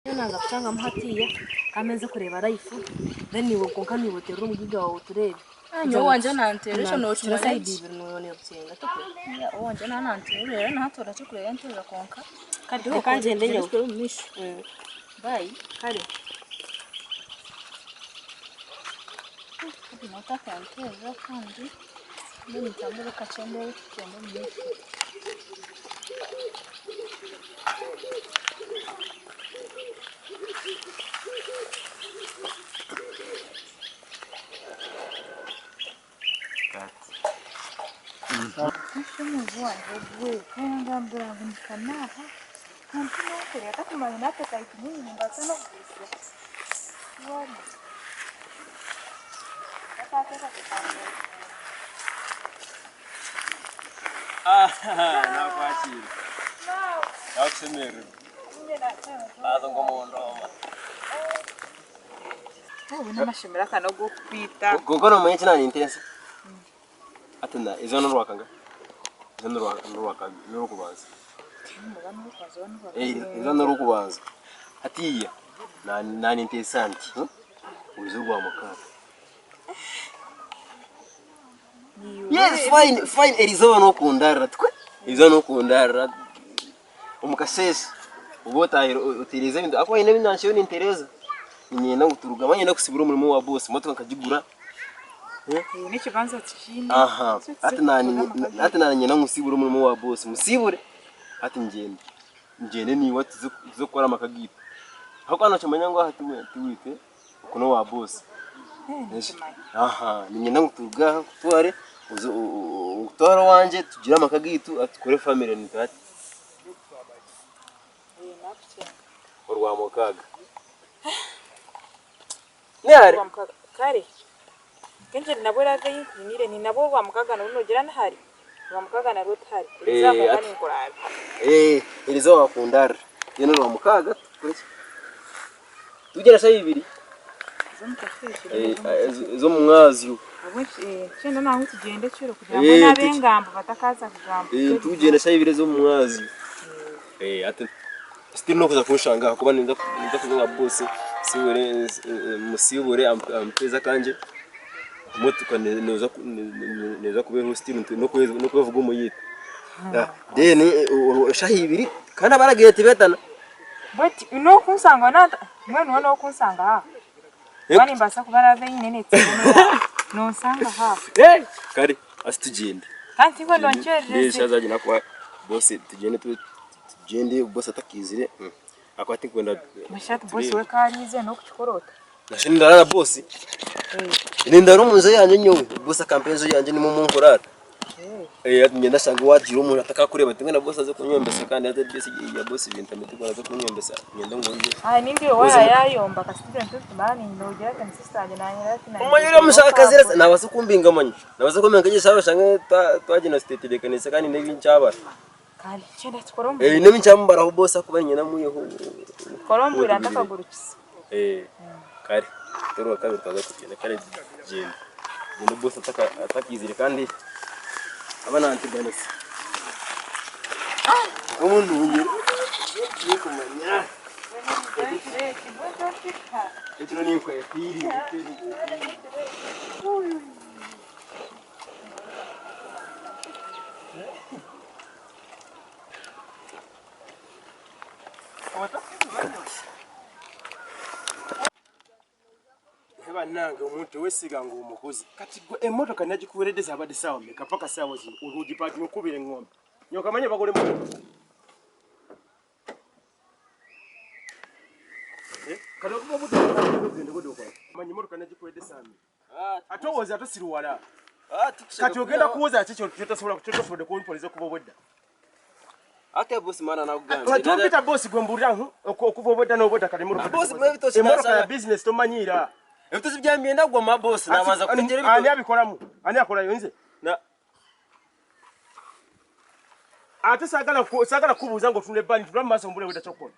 naza kucanga muhatiya kameze kureba life then niwe konka niwe terura umugiga wawe turebe nyo wanje nanteresha no chira side ibiri none yokusenga to wanje nananterera natora cyo kureba nterera konka kandi kanje ndenyo bye kare nataka nterera kandi mimi nitambura kachembe cyane mwishi Mvua ndio kwenda mbele mkanaha mpino kule atakumanya nate kaiti nini mbatano kuse wana ataka kufanya na kwachira yakusemera azongo mondoma ubona mashimira kanogo kwita gogo no mwenye nani intense atenda izo nurwakanga nurukubanza izo nurukubanza atiya nani interesanti uzugwa mukaka yes fine elizo no kundara twe izo no kundara umukasese ubota utirize bindo akwa ine binanshiyo ni intereza nyina guturuga manyina kusibura umurimo wa boss moto nkajigura ni kibanza cyishini aha ati nani nyina ngusibura umurimo wa boss musibure ati ngende ni wati zo kora makagita hako anachamanya ngo hati wite kuno wa boss aha ni nyina nguturuga kutware utwara wanje tugira makagitu atukore family ni tati orwa mukaga nare kare kenje nabora gayi nire ni nabo rwa mukaga nogera ntahari rwa mukaga na rutari rizava bani ngurabe irizo wakundara yeno rwa mukaga tugera sa bibiri zo mwazi cyenda naho tugende cyoro kugira ngo nabengambo batakaza kugambo tugenda sa bibiri zo mwazi ati still no kuza kunshanga kuba ninda kuvuga boss siwere musibure ampeza kanje motuka neza kubeho still no kuvuga umuyita then shahibiri kana baragiye tibetana but no kunsanga nata mwana no kunsanga ha bani mbasa kubarave nyine tsibona no sanga ha kari astugende kandi ngo ndonchereze shazaje nakwa boss tugende tugende boss atakizire akwati kwenda mashati boss we karize no kuchikorota nashindarara boss nindaro munze yanje nyowe boss campaign yanje ni mu munkorara ngenda shanga wagira umuntu ataka kureba tingana boss aze kunyombesa kandi ate bese ya boss ibintu ametukora aze kunyombesa ngenda ngonje nindi waya yayomba ka student tumani nogera kan sister anje nanyira ati umanyira mushaka zira nabaze kumbinga manyi nabaze kumenga je sawa shanga twaje na state de kanisa kandi nebincaba kali chenda tkorombo nebincambara ho boss akubanye namuyeho korombo irandaka gurukisa kari tero kabiri taza kugenda kare genda ngenda boss atakizire kandi abana antibanese umuntu unye nikumanya etiro ni kwa pili heba nanga umuntu wesiga ngo umukozi kati emotoka najikuweredeza abade sawa meka paka sawa zi uruji pati mukubire ngombe nyoka manye bagole motoka kada kuba buto ngende godo kwa manye motoka najikuweredeza ami atowoza atosiruwala kati ogenda kuwoza chicho chotasobola ko police kuba bodda ate boss mana na uganda atubita boss gwembura okuva bodda no bodda kali motoka boss mwebitoshi na business to manyira Efto sibyamye ndagwa ma boss nabanza kutegera bito. Ani abikoramu. Ani akora yonze. Na ate sagala kubuza ngo tunle bani tula maso mbule weda chokora.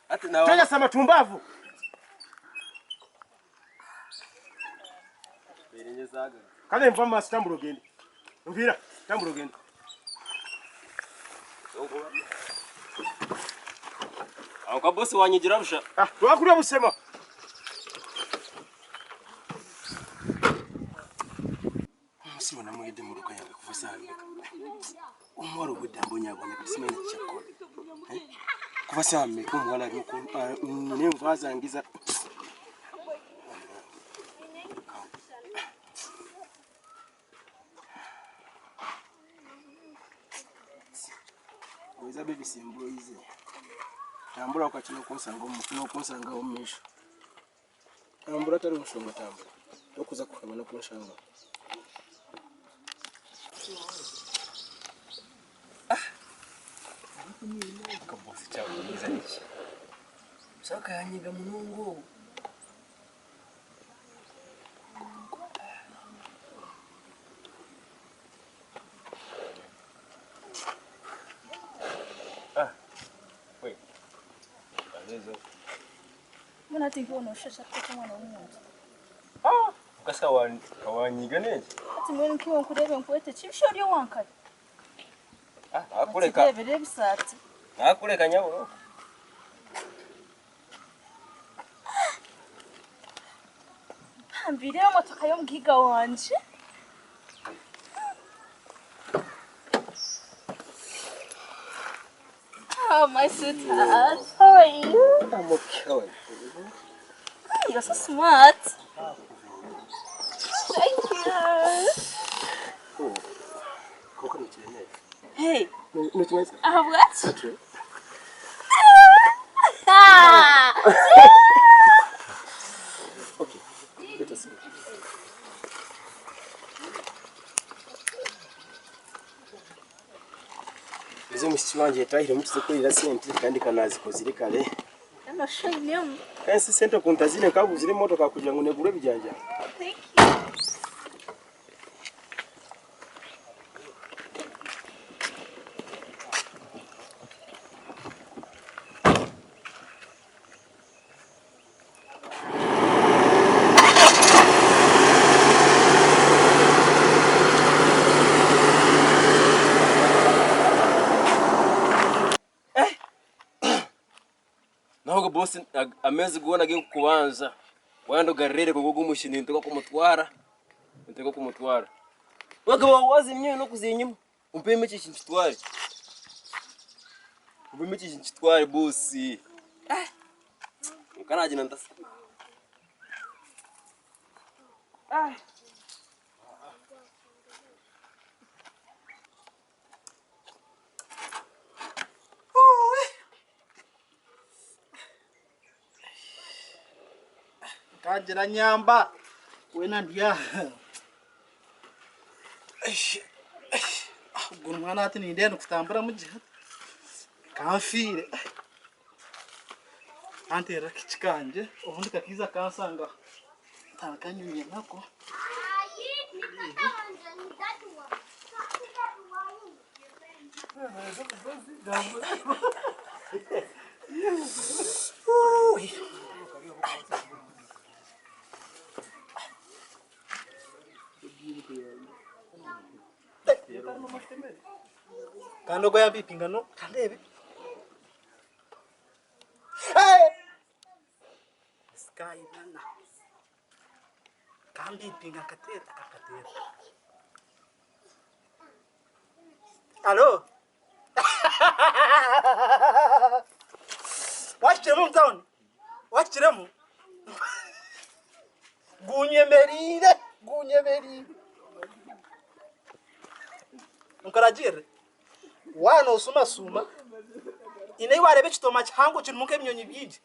Ate nawa. Tenya sama tumbavu. Berenye saga. Kale mva maso tambulo gende. Mvira tambulo gende. Aho kwa boss wanyigira busha. Wakuriya busema. Simona mwede mu rugo yawe kuva sambeka. Umwaro gudambo nyabonye kati simena cyakora. Kuva sambeka umwana ari ko ne mvazangiza. Oza baby simbo ize. Tambura ukakino kunsanga umisho. Tambura tari ushonga tambura. Okuza kukabana kunshanga. Kabosi cyawe mwiza niki. Saka yanyiga munungu. Wait. Alezo. Mbona tingi unoshesha kwa mwana w'umuntu. Ukasa kawanyiga neza. Ati mbona nkiwo nkurebe nkwete chibishori wankari. Akureka. Tebere bisati. Akureka nyawo. Hambire motoka yo mgiga wanje. Oh, my sweetheart. How are you? I'm okay. You're so smart. Thank you. Hey. I have what? Okay. Let us see. Izo mishwanje tahira mutize kurira sente kandi kanazi kozire kale. I'm ashamed him. Kansi sente kuntazine kabuzire motoka kugira ngo negure bijanja. Thank you. Naho boss ameze guona ge kubanza. Wando garere ko gumushini ntoko kumutwara. Wakaba wazi mnyo no kuzinyuma. Umpeme cyishi ntitware. Umpeme cyishi ntitware boss. Ukanaje nantasa. Kajira nyamba wena ndiya ubwo mwana ati ni ndende kutambura mu gihe kamfire antera kichikanje ubundi kakiza kansanga tarakanyuye nako Kando goya bipingano kandebe sky nana kambi pinga kateta. Allo Wachiremu town Wachiremu Gunyemerire Nkarajire wano suma ine warebe chitoma changu chimuke mnyonyi byinji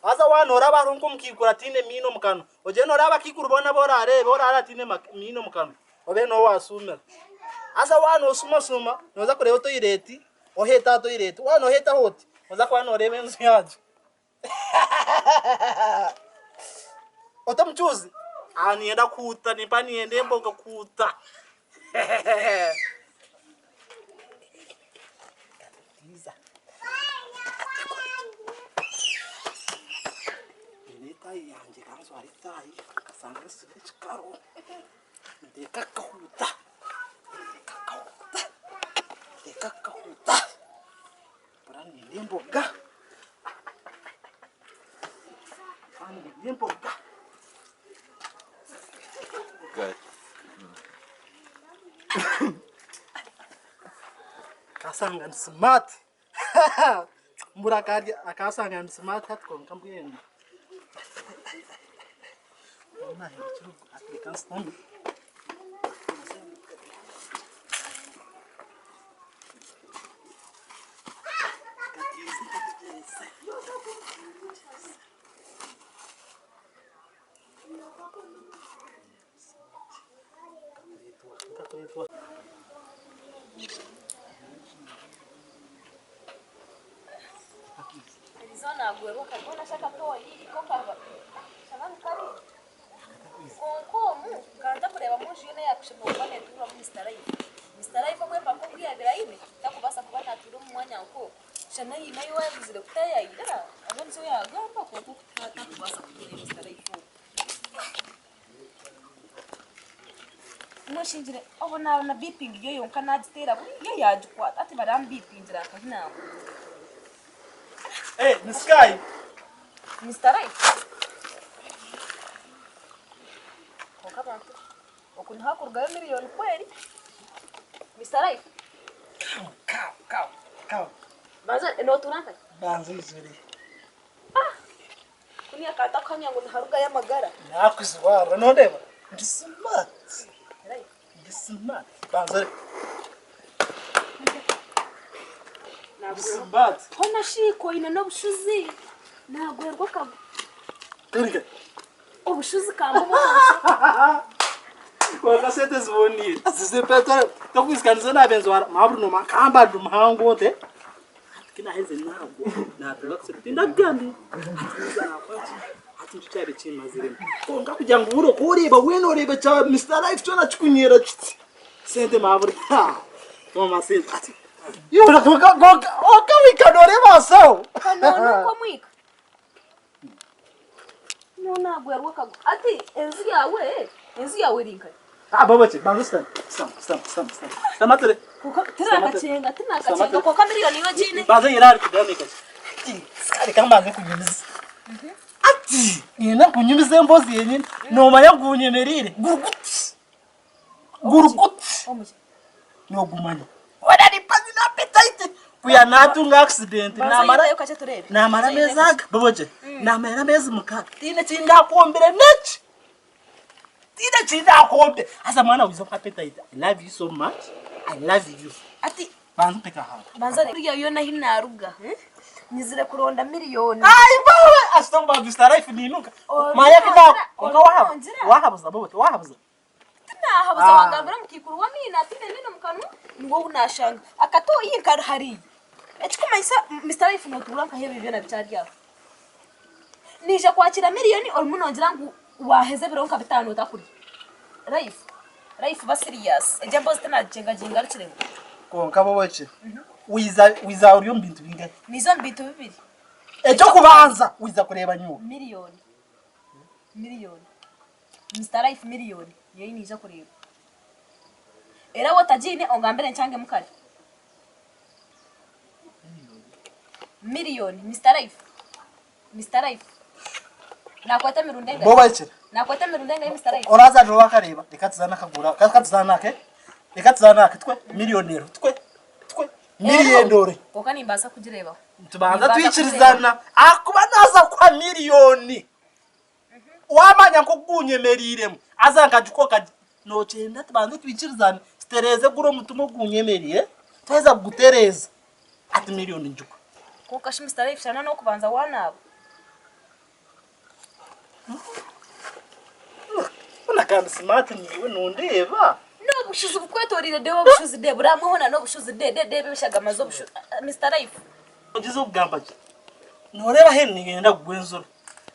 aza wano raba ronko mkikura tine mino mukano oje no raba kikuru bona bora tine mino mukano obe no wasumera aza wano suma noza kureba to ireti oheta to ireti wano heta hoti oza kwa no rebe nzu yaje otamchuzi anienda kuta nipaniende mboga kuta Lisa Nita yanje kanzo aritai kasanga switch karo ndekakahuta Brani nimboga. Ani nimboga. Good. Kasanga smart. Murakadi akasanga smart hatko nkambuyeni. Ona hicho application stamp. Arizona agwero kabona shaka toa hii kokava. Shamani kari. Konkomu kanda kureba munshi yone yakushimwa bane tura mu Mr. Life. Mr. Life kwe pako kwiyagira ine takubasa kubana turu mu mwanya uko. Shana hii nayo wabizire kutaya ida. Abonzo yagamba ko takubasa kubira Mr. Life. Mushinjire aho na beeping yo yonka naditera yo yajukwa ati baram beepingira akana. Hey, Sky. Mr. Life. Kokabantu. Okuni hakurgayo miliyoni kweli? Mr. Life. Kaw. Baza eno tunaka. Banzi izuri. Kuni akata kanya ngo haruga ya magara. Nakuzwara nondeba. Ndismart. Life. Ndismart. Banzi. Ndismart. Hona shiko ina no bushuzi. Nagwerwa ka. Turike. Obushuzi kambo. Wakasete ziboni. Asize peta tokwisikaniza nabenzwa mabru no makamba dumhango te. Kina henze nabo. Na tulakusipinda gandi. Ati tuchabe chima zire. Konga kuja nguro kureba weno reba cha Mr. Life tona chukunyera chiti. Sente mabru. Mama sente ati. Yura goka wikanore maso. Kanono kwa mwika. Nona gwerwa ka. Ati enzi yawe rinka. Babache, bangustan. Stam. Tamatore. Kuka tinakachenga ko kamiliyoni yo jine. Baza irari kudamika. Skari kama ngikunyumiza. Ati, yena kunyumiza mbozi yenye noma yagunyemerire. Guruguti. Omuche. No gumanya. Wada ni pazi na appetite. Kuya natunga accident Namara yo kache turebe. namara mezaga. Babache. Namara mezi mukaka. Tine chinda kuombere nechi. Tine chinda kuombe. Asa mwana wizo appetite. I love you so much. I love you. Ati Bantu peka hapo. banzani yo na hinaruga. Nizire kuronda miliyoni. Ai bawe asitamba Mr. Life ninuka. Maya kida konga wahabuza babache wahabuza. Habuza wangambira mukikuru wa mina tine nino mukanu niwo unashanga akato yinkar hari ekikuma isa Mr. Life no turanka hebe byo na bitari yaho nije kwakira miliyoni olmunongira ngo waheze bironka bitano takuri Life ba serious ejambo zitana jenga rikire Konka babache. Wiza uriyo mbintu bingahe? nizo mbito bibiri Ejo kubanza wiza kureba nyuko. miliyoni Mr. Life miliyoni yeyi nije kureba era wotajine ongambere nchange mukari miliyoni Mr. Life nakwata mirundenga Babache. nakwata mirundenga ya Mr. Life Oraza ro wakareba ikatizana kagura ikatizana ke twe miliyonero twe miliyondore kokani mbasa kujireba tubanza twichirizana akuba naza kwa miliyoni wamanya ko gunyemeriremo azanga jukoka no chenda tubanza twichirizana stereze guro mutumo gunyemeriye tweza gutereza ati miliyoni njuko kokashi Mr. Life shana no kubanza wanabo unakanda smart niwe nondeba no bushuzi bukwetorire dewo bushuzi de buramwe hona no bushuzi de bishaga mazo bushuzi Mr. Life ugize ubwamba ki noreba he nigenda kugwenzura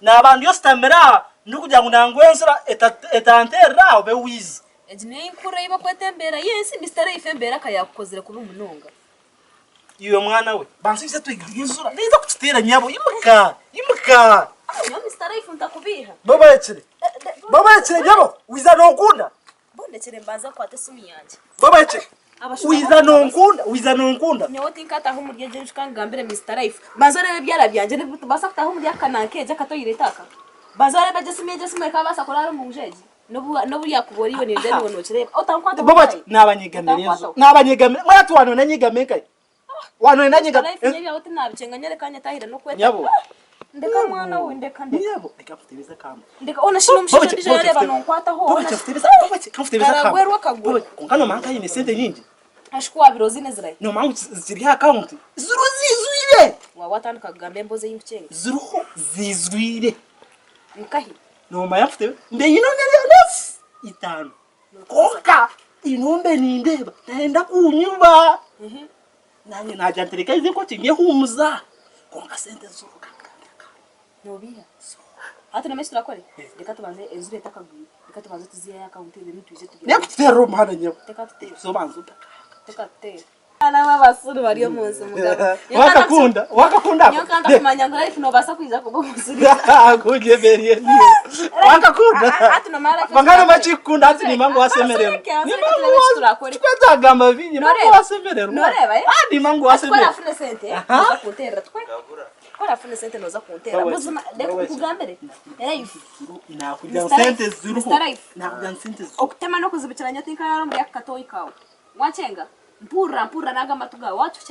nabantu yo stamera nukugira ngo nangwenzura etantera obe wizi ejine inkura iba kwetembera yensi Mr. Life embera kayakozera kuba umunonga iyo mwana we bansise twigizura neza kutitera nyabo imuka yo Mr. Life ntakubiha baba yekire nyabo wiza nokunda bondekere mbanza kwate sumi yanje baba yekire wiza nonkunda nyowe tinkataho muri yeje nshikangambire Mr Life bazare byara byanje basakataho muri akananke je katoyiretaka bazare baje simye kabasa korara mu jeje no yakubori yo ninde ni wonokire otankwata baba n'abanyegamire mwatu wano nanyigamire kai wano nanyigamire Life nyawe tinabicenga nyerekanye tahira no kweta nyabo ndeka mwana we ndeka nyabo ndeka futiriza kama ndeka ona shino mshije dije yareba nonkwata ho baba futiriza kama aragwerwa kagwe konkano manka yine sente nyingi ashikwa biro zine zirai no mangu ziri account zuru zizwire wa watandika kugambe mboze y'imcenga zuru zizwire nkahi no mayafute mbe yinonge nef itano konka inombe nindeba naenda kunyumba nanye naja ntereka ize ko kinge humuza konka sente zuru nobiya hata na mesura kore reka tubanze ezure takagwi reka tubanze tuziya account ibintu tuje tugira nyakutero mana nyabu teka tutera so banzuta teka tutera ana babasuru bariyo munsi mugabo wakakunda nyokanda kumanya ngo Life no basa kwiza kubo musuri kuje beriye niyo wakakunda hata no mara bangana machikunda ati ni mangu wasemerero ni mangu turakore twetaga mavinyi mangu wasemerero noreba adi mangu wasemerero kwa fune sente noza kuntera twe kwa fune sente noza kuntera muzima ndeko kugambere Life nakuja sente zuru nakuja sente zuru okutema no kuzibiciranya tinkara muri akatoyi kawe wacenga mpura naga matuga wacu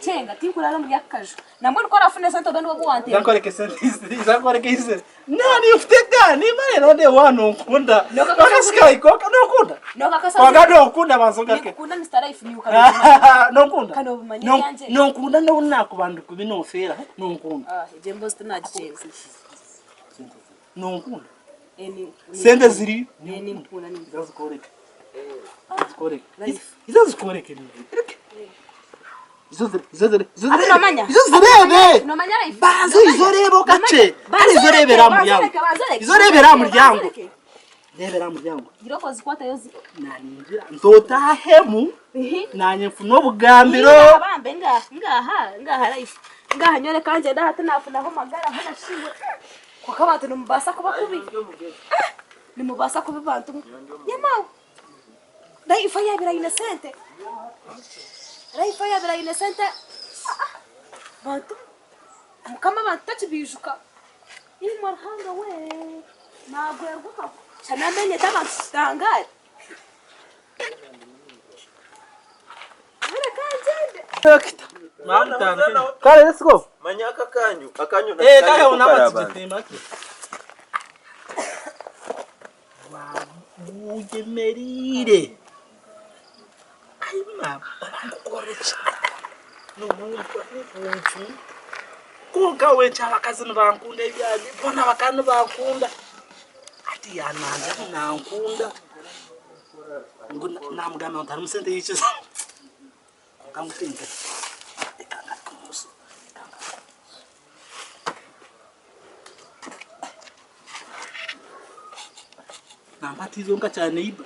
cenga tinkurara muri akajo namwe ukora fune sente bendo bwo wante zankoreke sente zankoreke ise nani ufitega ni mane node wano nkunda bakasika ikoka no nkunda noka kasa wagado nkunda bazonga ke kuna Mr Life ni ukabona no nkunda kana ubumanye yanje no nkunda no nakubandu kubinofera no nkunda jembo sinagicenga no nkunda eni sente ziri eni mpuna ni zazikoreke izazikoreke ni izozere nomanya izozerebe nomanya Life bazo izorebo gace ari izorebera mu ryango rebera mu ryango giroko zikwata yozi naninjira nzotahemu nanye mfuno bugambiro bambe ngaha Life ngaha nyore kanje ndahata nafunaho magara hana shiwe kwa kabatu numubasa kuba kubi nimubasa kubi bantu yamawe Life yabira innocente Life yabira innocente bantu mukama bantu tachibijuka iri marhanga we nagwerwa cyane amenye tabangare kare let's go Manyaka akanyu kare unamatsitema ugemerire ayima bangukorecha no muntu kuka wecha abakazi bankunda ibyali bona bakanu bakunda ati yananje nankunda ngo namugana utari musente yice kamutinga nampatizo nga cyane iba